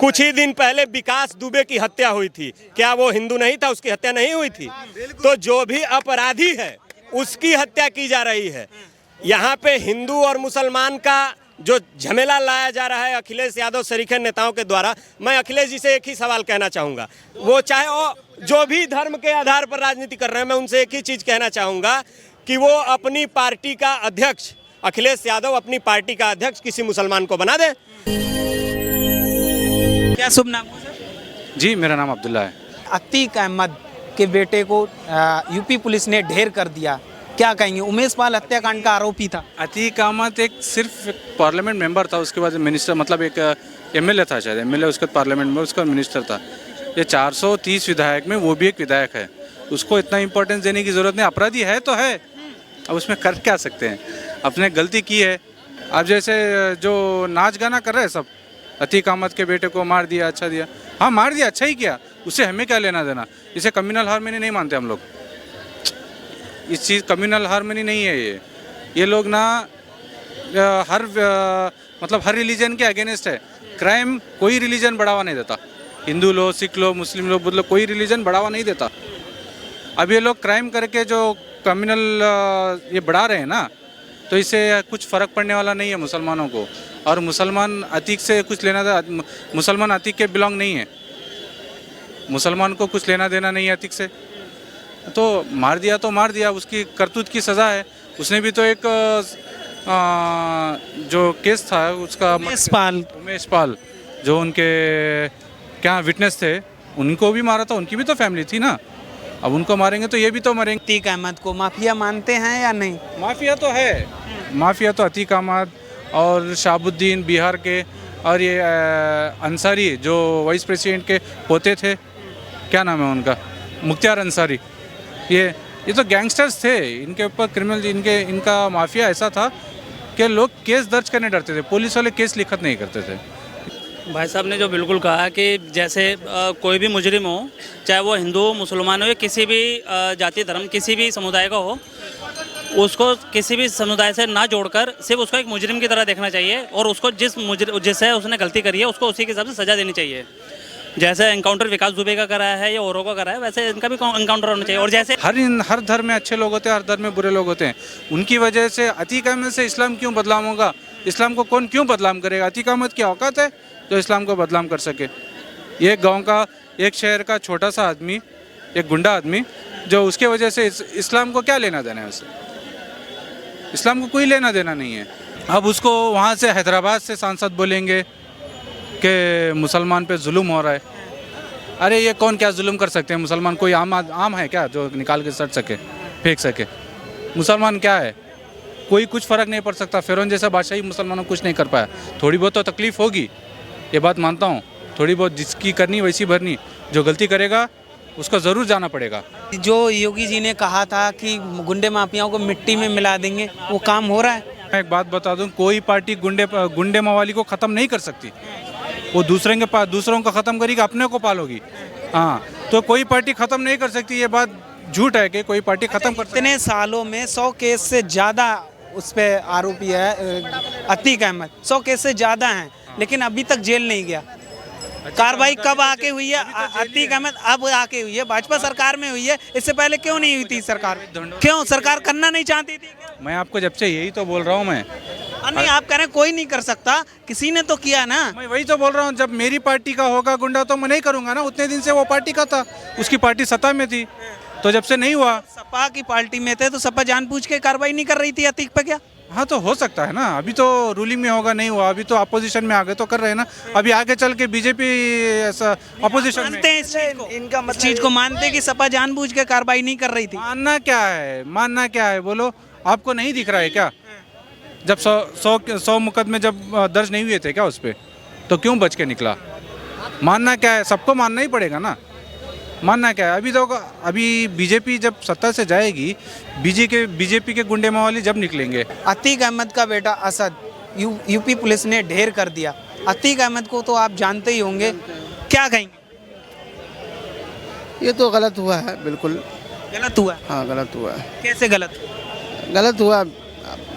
कुछ ही दिन पहले विकास दुबे की हत्या हुई थी, क्या वो हिंदू नहीं था? उसकी हत्या नहीं हुई थी? तो जो भी अपराधी है उसकी हत्या की जा रही है। यहाँ पे हिंदू और मुसलमान का जो झमेला लाया जा रहा है अखिलेश यादव सरीखे नेताओं के द्वारा, मैं अखिलेश जी से एक ही सवाल कहना चाहूँगा, वो चाहे वो जो भी धर्म के आधार पर राजनीति कर रहे हैं, मैं उनसे एक ही चीज़ कहना चाहूँगा कि वो अपनी पार्टी का अध्यक्ष, अखिलेश यादव अपनी पार्टी का अध्यक्ष किसी मुसलमान को बना दे। क्या शुभ नाम है सर? जी, मेरा नाम अब्दुल्ला है। अतीक अहमद के बेटे को यूपी पुलिस ने ढेर कर दिया, क्या कहेंगे? उमेश पाल हत्याकांड का आरोपी था। अतीक अहमद एक सिर्फ पार्लियामेंट मेंबर था, उसके बाद मिनिस्टर, मतलब एक एमएलए था, शायद एमएलए, उसके बाद पार्लियामेंट में उसका मिनिस्टर था। ये 430 विधायक में वो भी एक विधायक है, उसको इतना इंपॉर्टेंस देने की ज़रूरत नहीं। अपराधी है तो है, अब उसमें कर क्या सकते हैं, अपने गलती की है। अब जैसे जो नाच गाना कर रहे हैं सब, अतीक अहमद के बेटे को मार दिया, अच्छा दिया, हाँ मार दिया, अच्छा ही किया, उससे हमें क्या लेना देना। इसे कम्युनल हार्मनी नहीं मानते हम लोग, इस चीज़ कम्युनल हार्मनी नहीं है ये लोग ना मतलब हर रिलीजन के अगेंस्ट है। क्राइम कोई रिलीजन बढ़ावा नहीं देता, हिंदू लो, सिख लो, मुस्लिम लो, बुद्ध लो, कोई रिलीजन बढ़ावा नहीं देता। अब ये लोग क्राइम करके जो कम्युनल ये बढ़ा रहे हैं ना, तो इससे कुछ फ़र्क पड़ने वाला नहीं है मुसलमानों को। और मुसलमान अतीक से कुछ लेना देना, मुसलमान अतीक के बिलोंग नहीं है, मुसलमान को कुछ लेना देना नहीं है अतीक से। तो मार दिया तो मार दिया, उसकी करतूत की सज़ा है। उसने भी तो एक जो केस था उसका, उमेश पाल जो उनके क्या विटनेस थे, उनको भी मारा था, उनकी भी तो फैमिली थी ना। अब उनको मारेंगे तो ये भी तो मरेंगे। अतीक अहमद को माफिया मानते हैं या नहीं? माफिया तो है, माफिया तो अतीक अहमद और शाहबुद्दीन बिहार के, और ये अंसारी जो वाइस प्रेसिडेंट के पोते थे, क्या नाम है उनका, मुख्तार अंसारी, ये तो गैंगस्टर्स थे। इनके ऊपर क्रिमिनल, इनका माफिया ऐसा था कि लोग केस दर्ज करने डरते थे, पुलिस वाले केस लिखत नहीं करते थे। भाई साहब ने जो बिल्कुल कहा कि जैसे कोई भी मुजरिम हो, चाहे वो हिंदू हो, मुसलमान हो, या किसी भी जाति धर्म, किसी भी समुदाय का हो, उसको किसी भी समुदाय से ना जोड़कर सिर्फ उसको एक मुजरिम की तरह देखना चाहिए, और उसको जिससे उसने गलती करी है उसको उसी के हिसाब से सज़ा देनी चाहिए। जैसे एनकाउंटर विकास दुबे का करा है या औरों का करा है, वैसे इनका भी एनकाउंटर होना चाहिए। और जैसे हर धर्म में अच्छे लोग होते हैं, हर धर्म में बुरे लोग होते हैं। उनकी वजह से अतीक अहमद से इस्लाम क्यों बदनाम होगा? इस्लाम को कौन क्यों बदनाम करेगा? अतीक अहमद की औकात है जो इस्लाम को बदनाम कर सके। एक गांव का, एक शहर का छोटा सा आदमी, एक गुंडा आदमी, जो उसके वजह से इस्लाम को क्या लेना देना है? उसे इस्लाम को कोई लेना देना नहीं है। अब उसको वहाँ से हैदराबाद से सांसद बोलेंगे कि मुसलमान पे जुल्म हो रहा है। अरे ये कौन क्या जुल्म कर सकते हैं? मुसलमान कोई आम है क्या जो निकाल के सट सके, फेंक सके? मुसलमान क्या है? कोई कुछ फ़र्क नहीं पड़ सकता। फ़िरौन जैसा बादशाह ही मुसलमानों को कुछ नहीं कर पाया। थोड़ी बहुत तो तकलीफ़ होगी, ये बात मानता हूँ, थोड़ी बहुत जिसकी करनी वैसी भरनी। जो गलती करेगा उसको ज़रूर जाना पड़ेगा। जो योगी जी ने कहा था कि गुंडे माफियाओं को मिट्टी में मिला देंगे, वो काम हो रहा है? मैं एक बात बता दूं, कोई पार्टी गुंडे मवाली को ख़त्म नहीं कर सकती। वो दूसरों को ख़त्म करेगी, अपने को पालोगी। हाँ, तो कोई पार्टी ख़त्म नहीं कर सकती, ये बात झूठ है कि कोई पार्टी ख़त्म कर सकती। इतने सालों में 100 केस से ज़्यादा उस पर आरोपी है अतीक अहमद, 100 केस से ज़्यादा हैं, लेकिन अभी तक जेल नहीं गया। कार्रवाई कब आके हुई है? अतीक अहमद अब आके हुई है, भाजपा सरकार में हुई है। इससे पहले क्यों नहीं हुई थी सरकार? क्यों सरकार करना नहीं चाहती थी? मैं आपको जब से यही तो बोल रहा हूँ। मैं नहीं, आप कह रहे हैं कोई नहीं कर सकता, किसी ने तो किया ना। मैं वही तो बोल रहा हूँ, जब मेरी पार्टी का होगा गुंडा तो मैं नहीं करूँगा ना। उतने दिन से वो पार्टी का था, उसकी पार्टी सत्ता में थी, तो जब से नहीं हुआ। सपा की पार्टी में थे तो सपा जानबूझ के कार्रवाई नहीं कर रही थी अतीक पे क्या? हाँ, तो हो सकता है ना। अभी तो रूलिंग में होगा, नहीं हुआ। अभी तो अपोजिशन में आ गए तो कर रहे हैं ना। अभी आगे चल के बीजेपी ऐसा अपोजिशन मानते हैं इस चीज को मानते हैं कि सपा जानबूझ के कार्रवाई नहीं कर रही थी? मानना क्या है बोलो? आपको नहीं दिख रहा है क्या? जब 100 मुकदमे जब दर्ज नहीं हुए थे क्या उस पर, तो क्यों बच के निकला? मानना क्या है? सबको मानना ही पड़ेगा ना। मानना क्या है? अभी बीजेपी जब सत्ता से जाएगी, बीजेपी के गुंडे मवाली जब निकलेंगे। अतीक अहमद का बेटा असद यूपी पुलिस ने ढेर कर दिया। अतीक अहमद को तो आप जानते ही होंगे, क्या कहेंगे? ये तो गलत हुआ है, बिल्कुल गलत हुआ? हाँ, गलत हुआ है। कैसे गलत? गलत हुआ,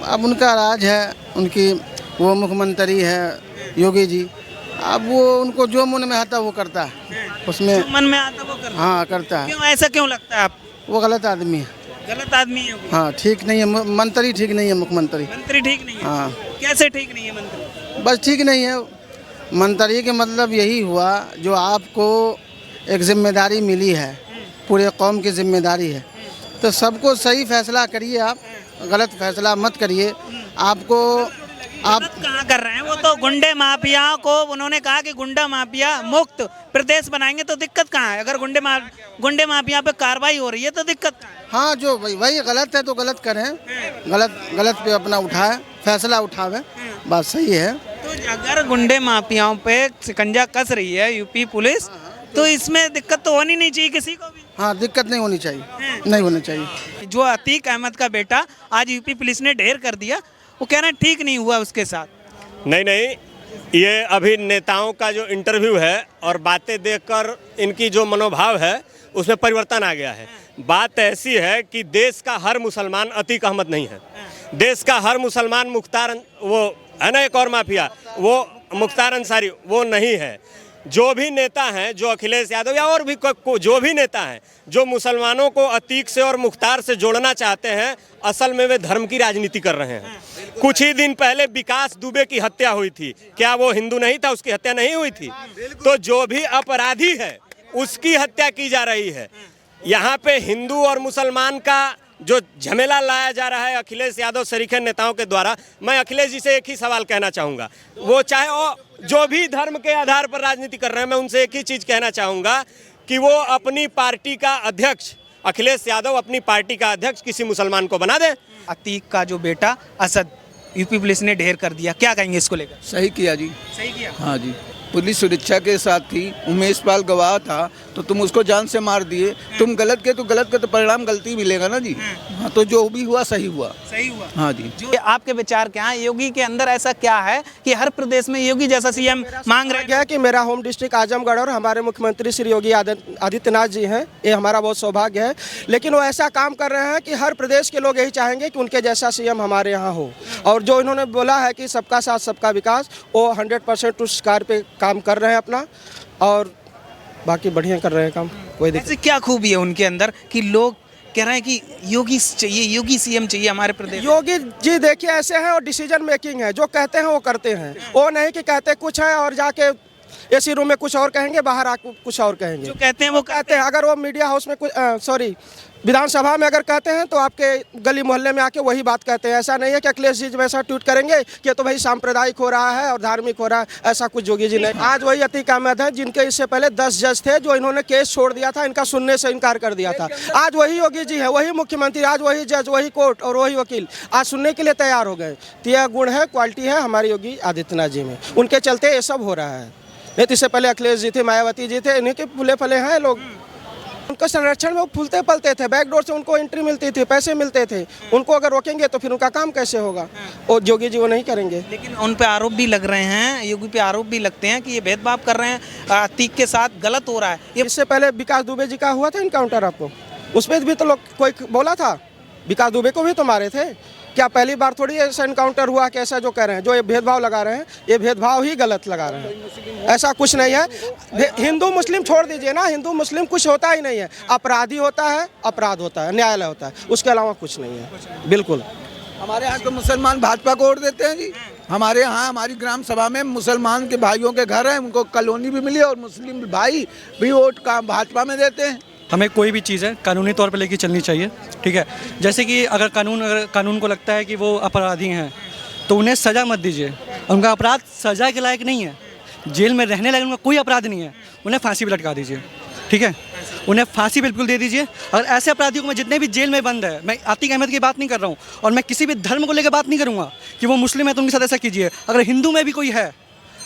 अब उनका राज है, उनकी वो मुख्यमंत्री है योगी जी। अब वो उनको जो मन में आता है वो करता है उसमें। जो मन में आता वो करता है। हाँ करता है। क्यों ऐसा क्यों लगता है आपको? वो गलत आदमी है। गलत आदमी है वो? हाँ ठीक नहीं है, मंत्री ठीक नहीं है, मुख्यमंत्री। मंत्री ठीक नहीं है? हाँ कैसे ठीक नहीं है मंत्री? बस ठीक नहीं है। मंत्री के मतलब यही हुआ, जो आपको एक जिम्मेदारी मिली है, पूरे कौम की जिम्मेदारी है, तो सबको सही फैसला करिए आप, गलत फैसला मत करिए। आपको आप गलत कहाँ कर रहे हैं? वो तो गुंडे माफिया को उन्होंने कहा कि गुंडा माफिया मुक्त प्रदेश बनाएंगे, तो दिक्कत कहाँ है? अगर गुंडे माफिया पे कार्रवाई हो रही है तो दिक्कत कहाँ है? हाँ जो वही गलत है तो गलत करें, गलत पे अपना उठाए, फैसला उठावे, बात सही है। तो अगर गुंडे माफियाओं पे शिकंजा कस रही है यूपी पुलिस, तो इसमें दिक्कत तो होनी नहीं चाहिए किसी को भी। हाँ दिक्कत नहीं होनी चाहिए, नहीं होनी चाहिए। जो अतीक अहमद का बेटा आज यूपी पुलिस ने ढेर कर दिया, वो कह रहे हैं ठीक नहीं हुआ उसके साथ। नहीं, ये अभी नेताओं का जो इंटरव्यू है और बातें देखकर इनकी जो मनोभाव है उसमें परिवर्तन आ गया है। बात ऐसी है कि देश का हर मुसलमान अतीक अहमद नहीं है। देश का हर मुसलमान मुख्तार, वो है ना एक और माफिया, वो मुख्तार अंसारी, वो नहीं है। जो भी नेता हैं, जो अखिलेश यादव या और भी जो भी नेता हैं, जो मुसलमानों को अतीक से और मुख्तार से जोड़ना चाहते हैं, असल में वे धर्म की राजनीति कर रहे हैं। कुछ ही दिन पहले विकास दुबे की हत्या हुई थी, क्या वो हिंदू नहीं था? उसकी हत्या नहीं हुई थी? तो जो भी अपराधी है उसकी हत्या की जा रही है। यहाँ पे हिंदू और मुसलमान का जो झमेला लाया जा रहा है अखिलेश यादव सरीखे नेताओं के द्वारा, मैं अखिलेश जी से एक ही सवाल कहना चाहूँगा, वो चाहे वो जो भी धर्म के आधार पर राजनीति कर रहे हैं, मैं उनसे एक ही चीज़ कहना चाहूँगा कि वो अपनी पार्टी का अध्यक्ष, अखिलेश यादव अपनी पार्टी का अध्यक्ष किसी मुसलमान को बना दे। अतीक का जो बेटा असद यूपी पुलिस ने ढेर कर दिया, क्या कहेंगे इसको लेकर? सही किया जी। सही किया। हाँ जी, पुलिस सुरक्षा के साथ थी, उमेश पाल गवाह था, तो तुम उसको जान से मार दिए। तुम गलत के तो गलत का तो परिणाम गलती मिलेगा ना जी। हाँ तो जो भी हुआ सही हुआ। सही हुआ। हाँ जी। जो आपके विचार क्या है? योगी के अंदर ऐसा क्या है कि हर प्रदेश में योगी जैसा सीएम मांग रहे हैं? क्या है कि मेरा होम डिस्ट्रिक्ट आजमगढ़ और हमारे मुख्यमंत्री श्री योगी आदित्यनाथ जी हैं, ये हमारा बहुत सौभाग्य है। लेकिन वो ऐसा काम कर रहे हैं कि हर प्रदेश के लोग यही चाहेंगे कि उनके जैसा सीएम हमारे यहाँ हो। और जो इन्होंने बोला है कि सबका साथ सबका विकास, वो 100% उस कार्य पे काम कर रहे हैं अपना, और बाकी बढ़िया कर रहे हैं काम। कोई दिक्कत ऐसी क्या खूबी है उनके अंदर कि लोग कह रहे हैं कि योगी चाहिए, योगी सीएम चाहिए हमारे प्रदेश? योगी जी देखिए ऐसे हैं और डिसीजन मेकिंग है, जो कहते हैं वो करते हैं। वो नहीं कि कहते कुछ है और जाके एसी रूम में कुछ और कहेंगे, बाहर आके कुछ और कहेंगे। जो कहते हैं वो कहते हैं। अगर वो मीडिया हाउस में कुछ विधानसभा में अगर कहते हैं तो आपके गली मोहल्ले में आके वही बात कहते हैं। ऐसा नहीं है कि अखिलेश जी वैसा ट्वीट करेंगे कि तो भाई सांप्रदायिक हो रहा है और धार्मिक हो रहा है, ऐसा कुछ योगी जी नहीं। आज वही अतीक अहमद है जिनके इससे पहले 10 जज थे, जो इन्होंने केस छोड़ दिया था, इनका सुनने से इनकार कर दिया था। आज वही योगी जी है, वही मुख्यमंत्री, आज वही जज, वही कोर्ट और वही वकील आज सुनने के लिए तैयार हो गए। तो यह गुण है, क्वालिटी है हमारे योगी आदित्यनाथ जी में, उनके चलते ये सब हो रहा है। नहीं तो इससे पहले अखिलेश जी थे, मायावती जी थे, इन्हीं के फूले फले हैं लोग। उनके संरक्षण में वो फूलते पलते थे, बैकडोर से उनको एंट्री मिलती थी, पैसे मिलते थे। उनको अगर रोकेंगे तो फिर उनका काम कैसे होगा? और योगी जी वो नहीं करेंगे। लेकिन उन पे आरोप भी लग रहे हैं, योगी पे आरोप भी लगते हैं कि ये भेदभाव कर रहे हैं, अतीक के साथ गलत हो रहा है। ये इससे पहले विकास दुबे जी का हुआ था इनकाउंटर, आपको उसमें भी तो लोग कोई बोला था, विकास दुबे को भी तो मारे थे। क्या पहली बार थोड़ी ऐसा इनकाउंटर हुआ कि ऐसा जो कह रहे हैं, जो ये भेदभाव लगा रहे हैं, ये भेदभाव ही गलत लगा रहे हैं। ऐसा कुछ नहीं है। हिंदू मुस्लिम छोड़ दीजिए ना, हिंदू मुस्लिम कुछ होता ही नहीं है। अपराधी होता है, अपराध होता है, न्यायालय होता है, उसके अलावा कुछ नहीं है। बिल्कुल। हमारे यहाँ तो मुसलमान भाजपा को वोट देते हैं जी। हमारे यहाँ हमारी ग्राम सभा में मुसलमान के भाइयों के घर हैं, उनको कॉलोनी भी मिली और मुस्लिम भाई भी वोट का भाजपा में देते हैं। हमें कोई भी चीज़ है कानूनी तौर पर लेके चलनी चाहिए, ठीक है। जैसे कि अगर कानून को लगता है कि वो अपराधी हैं तो उन्हें सज़ा मत दीजिए। उनका अपराध सज़ा के लायक नहीं है, जेल में रहने लायक उनका कोई अपराध नहीं है, उन्हें फांसी भी लटका दीजिए, ठीक है। उन्हें फांसी बिल्कुल दे दीजिए। और ऐसे अपराधियों को मैं जितने भी जेल में बंद है, मैं अतीक अहमद की बात नहीं कर रहा हूँ, और मैं किसी भी धर्म को लेकर बात नहीं करूँगा कि वो मुस्लिम है तो उनके साथ ऐसा कीजिए। अगर हिंदू में भी कोई है,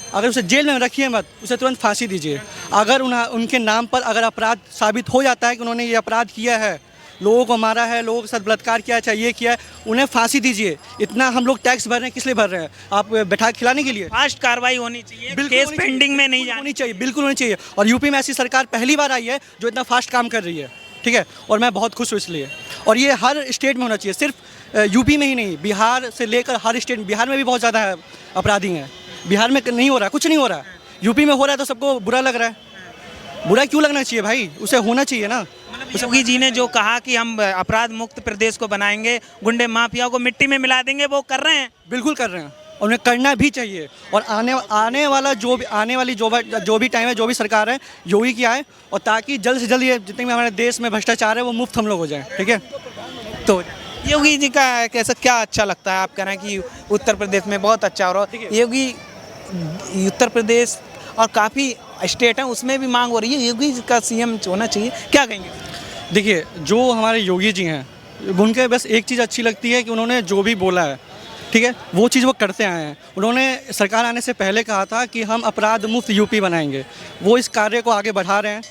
अगर उसे जेल में रखिए मत, उसे तुरंत फांसी दीजिए। अगर उनके नाम पर अगर अपराध साबित हो जाता है कि उन्होंने ये अपराध किया है, लोगों को मारा है, लोगों के साथ बलात्कार किया है, चाहे ये किया है, उन्हें फांसी दीजिए। इतना हम लोग टैक्स भर रहे हैं, किस लिए भर रहे हैं? आप बैठा खिलाने के लिए? फास्ट कार्रवाई होनी चाहिए, केस पेंडिंग में नहीं होनी चाहिए, बिल्कुल होनी चाहिए। और यूपी में ऐसी सरकार पहली बार आई है जो इतना फास्ट काम कर रही है, ठीक है। और मैं बहुत खुश हूँ इसलिए। और ये हर स्टेट में होना चाहिए, सिर्फ यूपी में ही नहीं, बिहार से लेकर हर स्टेट। बिहार में भी बहुत ज़्यादा अपराधी हैं, बिहार में नहीं हो रहा, कुछ नहीं हो रहा है। यूपी में हो रहा है तो सबको बुरा लग रहा है। बुरा क्यों लगना चाहिए भाई, उसे होना चाहिए ना। योगी जी ने जो कहा कि हम अपराध मुक्त प्रदेश को बनाएंगे, गुंडे माफिया को मिट्टी में मिला देंगे, वो कर रहे हैं। बिल्कुल कर रहे हैं, उन्हें करना भी चाहिए। और आने वाला जो भी टाइम है, जो भी सरकार है, योगी की आए, और ताकि जल्द से जल्द ये जितने भी हमारे देश में भ्रष्टाचार है वो मुफ्त हम लोग हो जाए। ठीक है, तो योगी जी का कैसा क्या अच्छा लगता है? आप कह रहे हैं कि उत्तर प्रदेश में बहुत अच्छा हो रहा है। योगी उत्तर प्रदेश और काफ़ी स्टेट हैं उसमें भी मांग हो रही है योगी जी का सीएम होना चाहिए, क्या कहेंगे? देखिए, जो हमारे योगी जी हैं उनके बस एक चीज़ अच्छी लगती है कि उन्होंने जो भी बोला है, ठीक है, वो चीज़ वो करते आए हैं। उन्होंने सरकार आने से पहले कहा था कि हम अपराध मुक्त यूपी बनाएंगे, वो इस कार्य को आगे बढ़ा रहे हैं।